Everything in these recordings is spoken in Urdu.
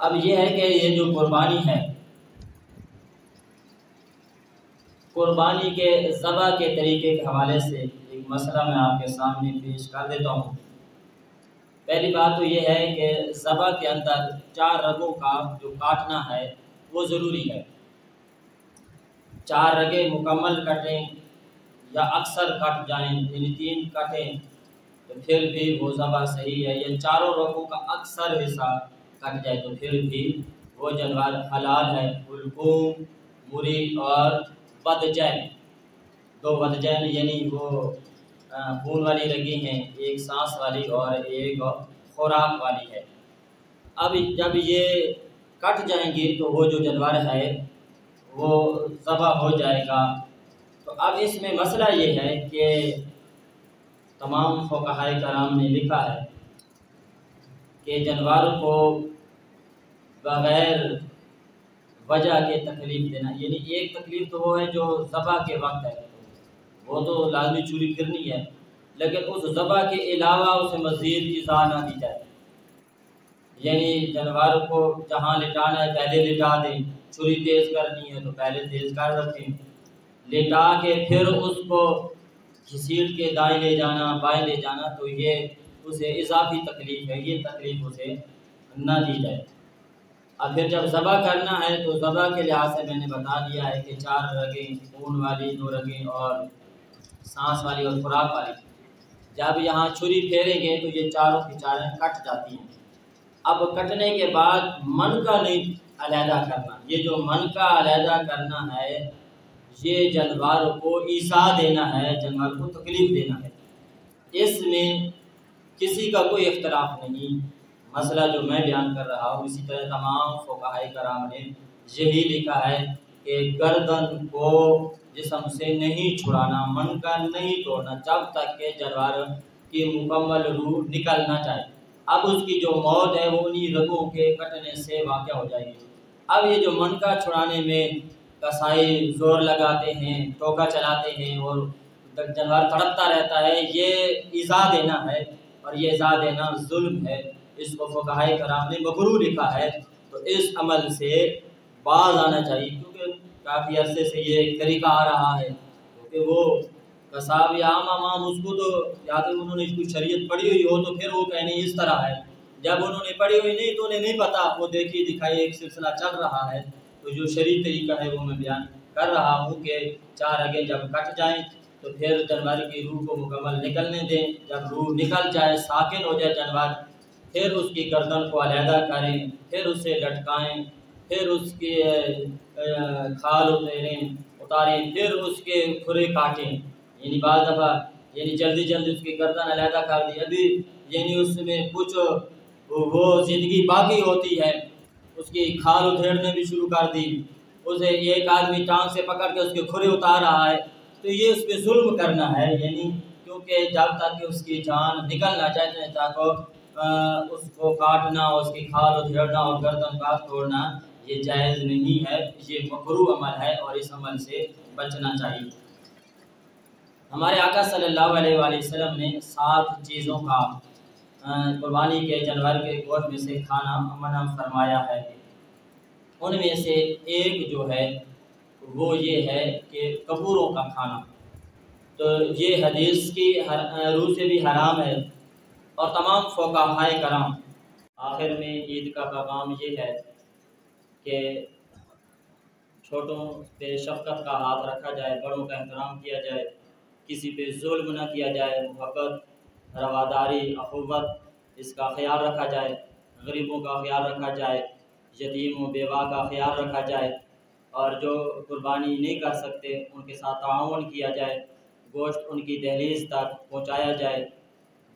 اب یہ ہے کہ یہ جو قربانی ہے، قربانی کے ذبح کے طریقے کے حوالے سے ایک مسئلہ میں آپ کے سامنے پیش کر دیتا ہوں۔ پہلی بات تو یہ ہے کہ ذبح کے اندر 4 رگوں کا جو کاٹنا ہے وہ ضروری ہے۔ 4 رگیں مکمل کٹیں یا اکثر کٹ جائیں، یعنی 3 کٹیں تو پھر بھی وہ ذبح صحیح ہے، یا چاروں رگوں کا اکثر حصہ کٹ جائے تو پھر بھی وہ جانور حلال ہے۔ حلقوم، مری اور بدجین، 2 بدجین یعنی وہ خون والی رگیں ہیں، ایک سانس والی اور ایک خوراک والی ہے۔ اب جب یہ کٹ جائیں گی تو وہ جو جانور ہے وہ ذبح ہو جائے گا۔ تو اب اس میں مسئلہ یہ ہے کہ تمام فقہائے کرام نے لکھا ہے کہ جانور کو بغیر وجہ کے تکلیف دینا، یعنی ایک تکلیف تو وہ ہے جو ذبح کے وقت ہے، وہ تو لازمی چوری کرنی ہے، لیکن اس ذبح کے علاوہ اسے مزید ایذا نہ دی جائے، یعنی جانور کو جہاں لٹانا ہے پہلے لٹا دیں، چھری تیز کرنی ہے تو پہلے تیز کر رکھیں، لٹا کے پھر اس کو گھسیٹ کے دائیں لے جانا بائیں لے جانا، تو یہ اسے اضافی تکلیف ہے، یہ تکلیف اسے نہ دی جائے۔ اب پھر جب ذبح کرنا ہے تو ذبح کے لحاظ سے میں نے بتا دیا ہے کہ 4 رگیں، خون والی 2 رگیں اور سانس والی اور خوراک والی۔ جب یہاں چھری پھیریں گے تو یہ چاروں کی چاریں کٹ جاتی ہیں۔ اب کٹنے کے بعد من کا نہیں علیحدہ کرنا، یہ جو من کا علیحدہ کرنا ہے یہ جانور کو ایذا دینا ہے، جانور کو تکلیف دینا ہے، اس میں کسی کا کوئی اختلاف نہیں۔ مسئلہ جو میں بیان کر رہا ہوں اسی طرح تمام فقہائے کرام نے یہی لکھا ہے کہ گردن کو جسم سے نہیں چھڑانا، من کا نہیں توڑنا جب تک کہ جانور کی مکمل روح نکل نہ جائے۔ اب اس کی جو موت ہے وہ انہی رگوں کے کٹنے سے واقع ہو جائے گی۔ اب یہ جو من کا چھڑانے میں کسائی زور لگاتے ہیں، ٹوکا چلاتے ہیں اور جانور تڑپتا رہتا ہے، یہ ایذا دینا ہے اور یہ ایذا دینا ظلم ہے، اس کو فقہائے کرام نے مکروہ لکھا ہے۔ تو اس عمل سے باز آنا چاہیے، کیونکہ کافی عرصے سے یہ طریقہ آ رہا ہے، کیونکہ وہ قصاب یا عام اس کو تو یا تو انہوں نے کوئی شریعت پڑھی ہوئی ہو تو پھر وہ کہنے اس طرح ہے، جب انہوں نے پڑھی ہوئی نہیں تو انہیں نہیں پتہ، وہ دیکھی دکھائی ایک سلسلہ چل رہا ہے۔ تو جو شرعی طریقہ ہے وہ میں بیان کر رہا ہوں کہ 4 رگیں جب کٹ جائیں تو پھر جانور کی روح کو مکمل نکلنے دیں، جب روح نکل جائے ساکن ہو جائے جانور، پھر اس کی گردن کو علیحدہ کریں، پھر اسے لٹکائیں، پھر اس کی کھال اتاریں، پھر اس کے کھرے کاٹیں، یعنی بعض دفعہ یعنی جلدی جلدی اس کی گردن علیحدہ کر دی، ابھی یعنی اس میں کچھ وہ زندگی باقی ہوتی ہے، اس کی کھال ادھیڑنے بھی شروع کر دی، اسے ایک آدمی ٹانگ سے پکڑ کے اس کے کھرے اتار رہا ہے، تو یہ اس پہ ظلم کرنا ہے، یعنی کیونکہ جب تک کہ اس کی جان نکل نہ جائے تاکہ اس کو کاٹنا، اس کی کھال ادھیڑنا اور گردن کا توڑنا یہ جائز نہیں ہے، یہ مکروہ عمل ہے اور اس عمل سے بچنا چاہیے۔ ہمارے آقا صلی اللہ علیہ وآلہ وسلم نے 7 چیزوں کا قربانی کے جانور کے گوشت میں سے کھانا منع فرمایا ہے۔ ان میں سے ایک جو ہے وہ یہ ہے کہ کبوروں کا کھانا، تو یہ حدیث کی روح سے بھی حرام ہے، اور تمام فقہائے کرام آخر میں عید کا پیغام یہ ہے کہ چھوٹوں پہ شفقت کا ہاتھ رکھا جائے، بڑوں کا احترام کیا جائے، کسی پہ ظلم نہ کیا جائے، محبت، رواداری، اخوت اس کا خیال رکھا جائے، غریبوں کا خیال رکھا جائے، یتیم و بیوہ کا خیال رکھا جائے، اور جو قربانی نہیں کر سکتے ان کے ساتھ تعاون کیا جائے، گوشت ان کی دہلیز تک پہنچایا جائے،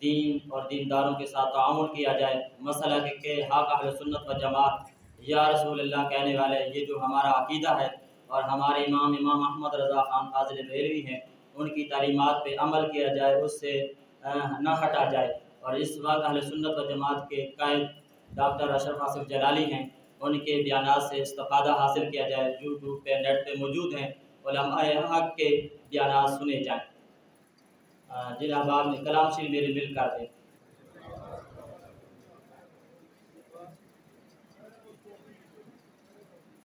دین اور دینداروں کے ساتھ تعاون کیا جائے۔ مسئلہ کہ حق اہل سنت و جماعت یا رسول اللہ کہنے والے یہ جو ہمارا عقیدہ ہے، اور ہمارے امام احمد رضا خان فاضل بریلوی ہیں ان کی تعلیمات پہ عمل کیا جائے، اس سے نہ ہٹا جائے۔ اور اس وقت اہل سنت و جماعت کے قائد ڈاکٹر اشرف آصف جلالی ہیں، ان کے بیانات سے استفادہ حاصل کیا جائے، یوٹیوب پہ نیٹ پہ موجود ہیں، علماء حق کے بیانات سنے جائیں۔ جن احباب نے کلام شریف میرے مل کر دیں۔